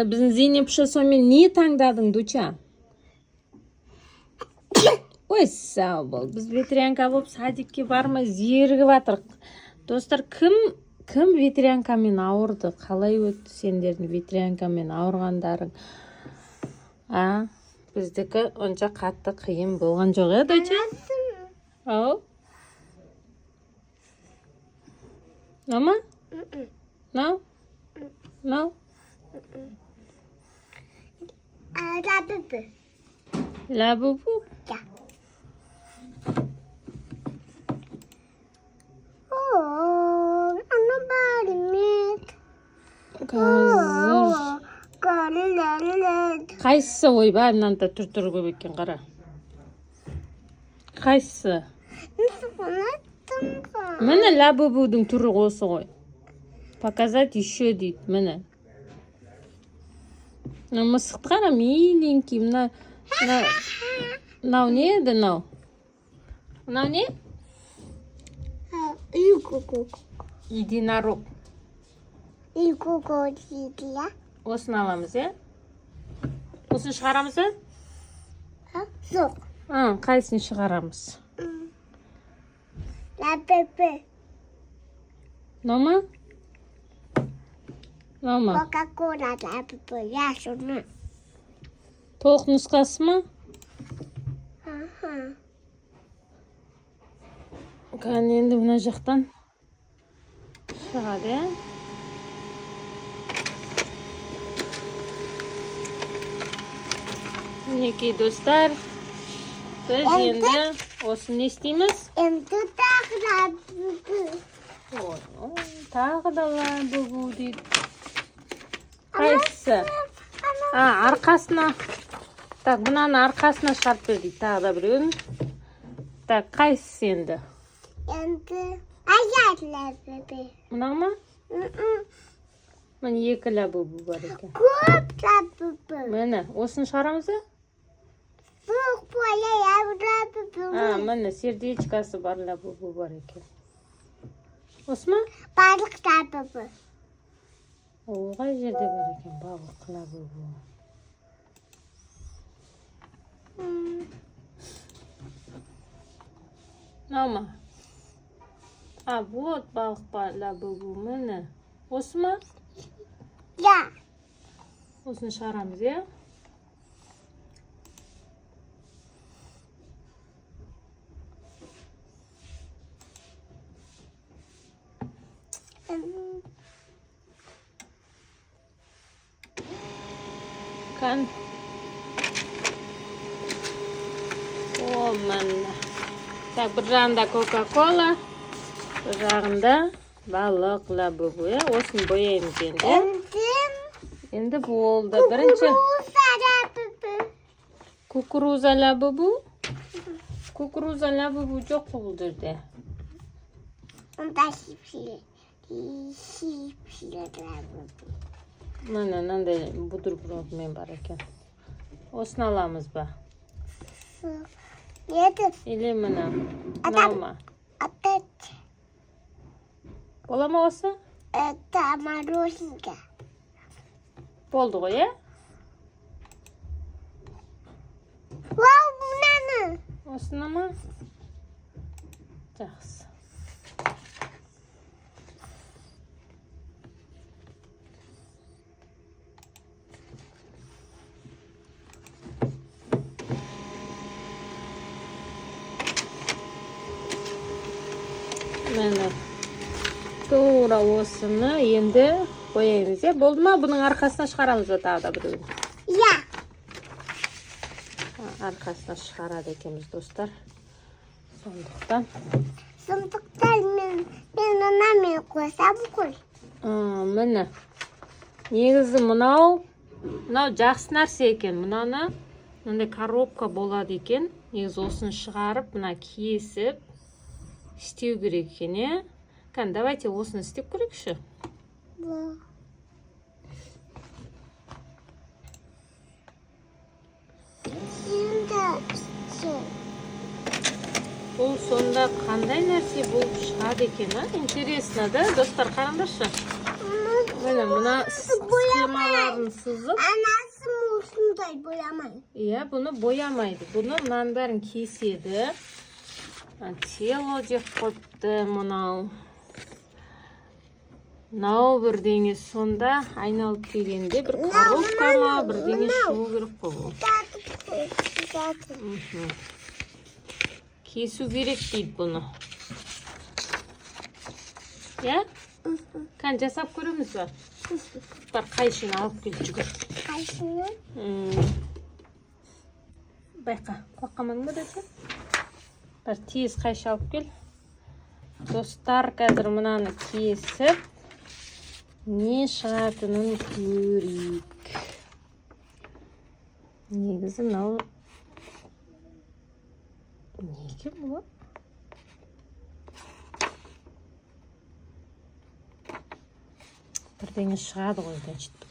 Біздің Зейнеп сонымен не таңдадың, Дуча? Ой, сау бол. Біз ветеринарка болып садикке бармай зерігіп жатырық. Достар, кім ветеринаркамен ауырды? Қалай өтті сендердің ветеринаркамен ауырғандарың? Біздікі онша қатты қиын болған жоқ, Дуча? Ау? Мама? No? No? Labubu. Labubu? Ja. Oh, ana barmet. Қазір. Qalilalalat. Қайсысы ойбай, мынанда түр көп екен, қара. Қайсысы? Міне лабубудың түрі осы ғой. Показать еще дейді, міне. Мысықты қара, миленький, мынау не еді, мынау? Мынау не? Единорог. Осыны аламыз, е? Осыны шығарамыз, е? Жоқ. Қайсын шығарамыз? Лабубу. Нома? Нома? Кока-кола лабубу. Я соны. Толық нұсқасы ма? Кәне енді мына жақтан шығады, е? Мінекей достар, біз енді осыны не істейміз? Енді тағы лабубу. Тағы да лабубу дейді. Қайсысы? Арқасына. Так, бұнаны арқасына шығарып бер дейді. Тағы да біреуін. Так, қайсысы енді? Енді аяқ лабубу. Мына ма? Міне екі лабубу бар екен. Көп лабубу. Міне, осыны шығарамыз, е? Жоқ бола лабубу. Міне, сердечкасы бар лабубу бар екен. Осы ма? Балық лабубу. Қай жерде бар екен балық лабубу? Мынау ма? Вот балық лабубу, міне. Осы ма? Я. Осыны шығарамыз, е? Kan. Міне. Так, бір жағында Кока-кола, бір жағында балық лабубу, е? Осыны бояймыз енді. Енді болды. Бірінші кукуруза лабубу. Кукуруза лабубу жоқ бұл жерде. Онда шипшілі лабубу. Міне, мынандай бутербродмен бар екен. Осыны аламыз ба? Еді? Или мына? Мынау ма? Опять. Бола ма осы? Это мороженка. Болды ғой, е? Вау, мынаны. Осыны ма? Жақсы. Міне. Тура осыны енді қояймыз, е? Болды ма? Бұның арқасына шығарамыз ба тағы да біреуін? Я. Арқасына шығарады екенбіз, достар. Сондықтан мен анамен қойсам ғой. Міне. Негізі мынау жақсы нәрсе екен. Мынаны мынандай коробка болады екен. Негізі осыны шығарып, мына кесіп істеу керек екен, е? Кән, давайте осыны істеп көрейікші. Бұл сонда қандай нәрсе болып шығады екен, а? Интересно, да? Достар, қараңдаршы. Міне мына схемаларын сызып. Анасы осындай боямайды. Иә, бұны боямайды. Бұны мынаның бәрін кеседі. Тело деп қойыпты мынау. Мынау бірдеңе сонда айналып келгенде бір коробка ма, бірдеңе шығу керек қой бұл. Кесу керек дейді бұны. Иә? Қан жасап көреміз ба? Бар қайшыны алып кел жүгір. Қайшыны? Байқа, қоққамаң ба десе? Бар тез қайшы алып кел. Достар, қазір мынаны кесіп, не шығатынын көрейік. Негізі мынау неге бұл? Бірдеңе шығады ғой, значит.